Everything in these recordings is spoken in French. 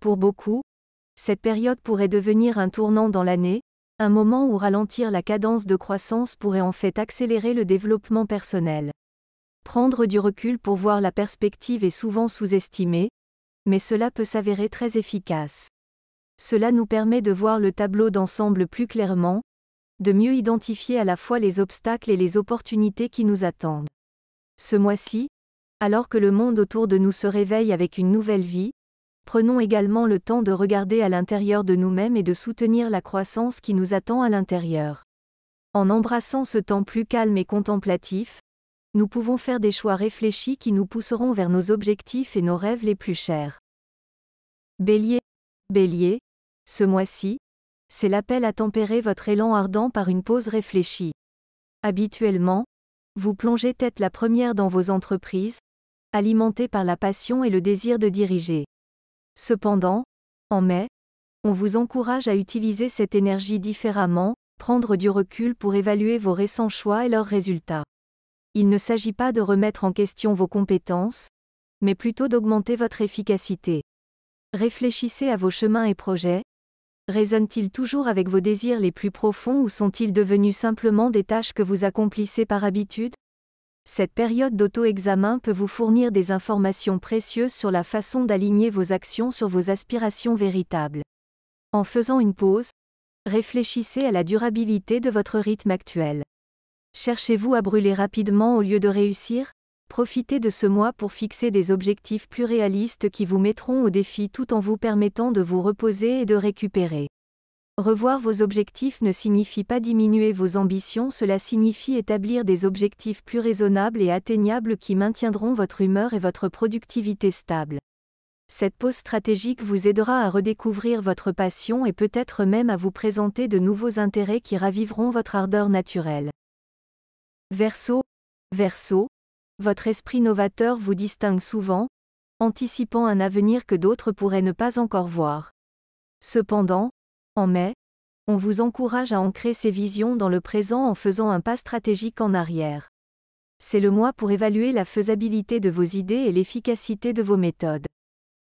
Pour beaucoup, cette période pourrait devenir un tournant dans l'année, un moment où ralentir la cadence de croissance pourrait en fait accélérer le développement personnel. Prendre du recul pour voir la perspective est souvent sous-estimé, mais cela peut s'avérer très efficace. Cela nous permet de voir le tableau d'ensemble plus clairement, de mieux identifier à la fois les obstacles et les opportunités qui nous attendent. Ce mois-ci, alors que le monde autour de nous se réveille avec une nouvelle vie, prenons également le temps de regarder à l'intérieur de nous-mêmes et de soutenir la croissance qui nous attend à l'intérieur. En embrassant ce temps plus calme et contemplatif, nous pouvons faire des choix réfléchis qui nous pousseront vers nos objectifs et nos rêves les plus chers. Bélier. Bélier, ce mois-ci, c'est l'appel à tempérer votre élan ardent par une pause réfléchie. Habituellement, vous plongez tête la première dans vos entreprises, alimentées par la passion et le désir de diriger. Cependant, en mai, on vous encourage à utiliser cette énergie différemment, prendre du recul pour évaluer vos récents choix et leurs résultats. Il ne s'agit pas de remettre en question vos compétences, mais plutôt d'augmenter votre efficacité. Réfléchissez à vos chemins et projets. Résonnent-ils toujours avec vos désirs les plus profonds ou sont-ils devenus simplement des tâches que vous accomplissez par habitude ? Cette période d'auto-examen peut vous fournir des informations précieuses sur la façon d'aligner vos actions sur vos aspirations véritables. En faisant une pause, réfléchissez à la durabilité de votre rythme actuel. Cherchez-vous à brûler rapidement au lieu de réussir ? Profitez de ce mois pour fixer des objectifs plus réalistes qui vous mettront au défi tout en vous permettant de vous reposer et de récupérer. Revoir vos objectifs ne signifie pas diminuer vos ambitions, cela signifie établir des objectifs plus raisonnables et atteignables qui maintiendront votre humeur et votre productivité stable. Cette pause stratégique vous aidera à redécouvrir votre passion et peut-être même à vous présenter de nouveaux intérêts qui raviveront votre ardeur naturelle. Verseau. Verseau, votre esprit novateur vous distingue souvent, anticipant un avenir que d'autres pourraient ne pas encore voir. Cependant, en mai, on vous encourage à ancrer ces visions dans le présent en faisant un pas stratégique en arrière. C'est le mois pour évaluer la faisabilité de vos idées et l'efficacité de vos méthodes.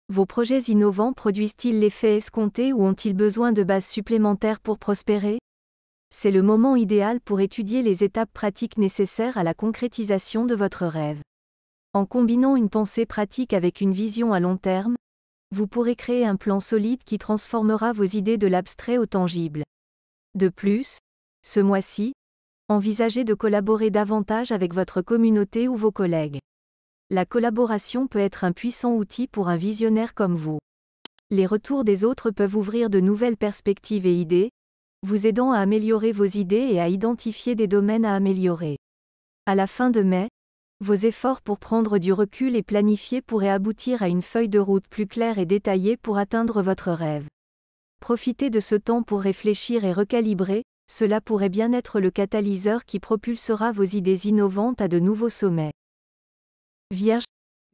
Vos projets innovants produisent-ils l'effet escompté ou ont-ils besoin de bases supplémentaires pour prospérer ? C'est le moment idéal pour étudier les étapes pratiques nécessaires à la concrétisation de votre rêve. En combinant une pensée pratique avec une vision à long terme, vous pourrez créer un plan solide qui transformera vos idées de l'abstrait au tangible. De plus, ce mois-ci, envisagez de collaborer davantage avec votre communauté ou vos collègues. La collaboration peut être un puissant outil pour un visionnaire comme vous. Les retours des autres peuvent ouvrir de nouvelles perspectives et idées, vous aidant à améliorer vos idées et à identifier des domaines à améliorer. À la fin de mai, vos efforts pour prendre du recul et planifier pourraient aboutir à une feuille de route plus claire et détaillée pour atteindre votre rêve. Profitez de ce temps pour réfléchir et recalibrer, cela pourrait bien être le catalyseur qui propulsera vos idées innovantes à de nouveaux sommets. Vierge.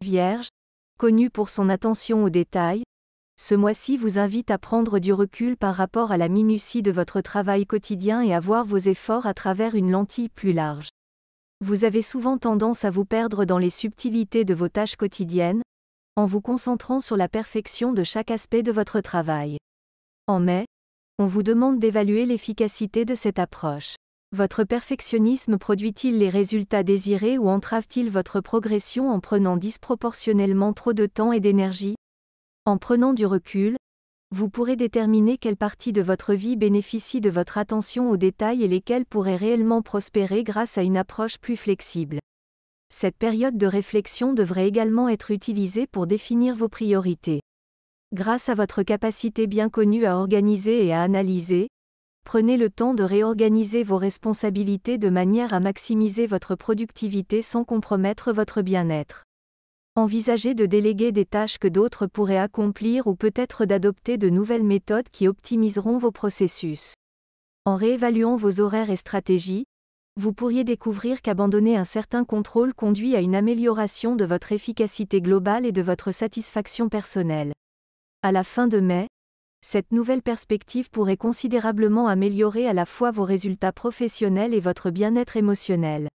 Vierge, connu pour son attention aux détails, ce mois-ci vous invite à prendre du recul par rapport à la minutie de votre travail quotidien et à voir vos efforts à travers une lentille plus large. Vous avez souvent tendance à vous perdre dans les subtilités de vos tâches quotidiennes, en vous concentrant sur la perfection de chaque aspect de votre travail. En mai, on vous demande d'évaluer l'efficacité de cette approche. Votre perfectionnisme produit-il les résultats désirés ou entrave-t-il votre progression en prenant disproportionnellement trop de temps et d'énergie ? En prenant du recul, vous pourrez déterminer quelle partie de votre vie bénéficie de votre attention aux détails et lesquelles pourraient réellement prospérer grâce à une approche plus flexible. Cette période de réflexion devrait également être utilisée pour définir vos priorités. Grâce à votre capacité bien connue à organiser et à analyser, prenez le temps de réorganiser vos responsabilités de manière à maximiser votre productivité sans compromettre votre bien-être. Envisagez de déléguer des tâches que d'autres pourraient accomplir ou peut-être d'adopter de nouvelles méthodes qui optimiseront vos processus. En réévaluant vos horaires et stratégies, vous pourriez découvrir qu'abandonner un certain contrôle conduit à une amélioration de votre efficacité globale et de votre satisfaction personnelle. À la fin de mai, cette nouvelle perspective pourrait considérablement améliorer à la fois vos résultats professionnels et votre bien-être émotionnel.